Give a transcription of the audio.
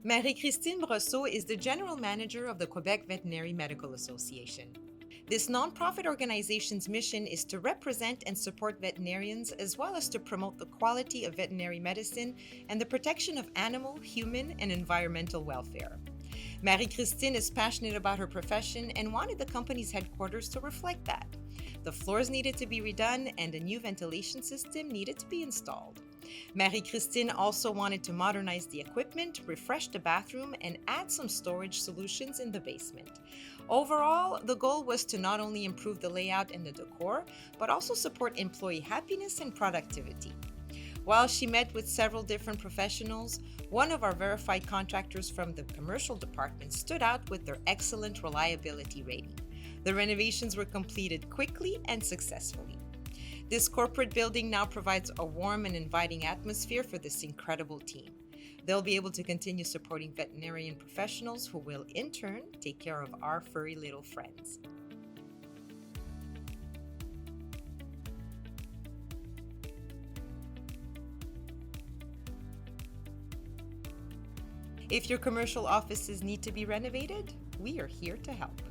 Marie-Christine Brosseau is the General Manager of the Quebec Veterinary Medical Association. This nonprofit organization's mission is to represent and support veterinarians as well as to promote the quality of veterinary medicine and the protection of animal, human, and environmental welfare. Marie-Christine is passionate about her profession and wanted the company's headquarters to reflect that. The floors needed to be redone and a new ventilation system needed to be installed. Marie-Christine also wanted to modernize the equipment, refresh the bathroom, and add some storage solutions in the basement. Overall, the goal was to not only improve the layout and the decor, but also support employee happiness and productivity. While she met with several different professionals, one of our verified contractors from the commercial department stood out with their excellent reliability rating. The renovations were completed quickly and successfully. This corporate building now provides a warm and inviting atmosphere for this incredible team. They'll be able to continue supporting veterinarian professionals who will, in turn, take care of our furry little friends. If your commercial offices need to be renovated, we are here to help.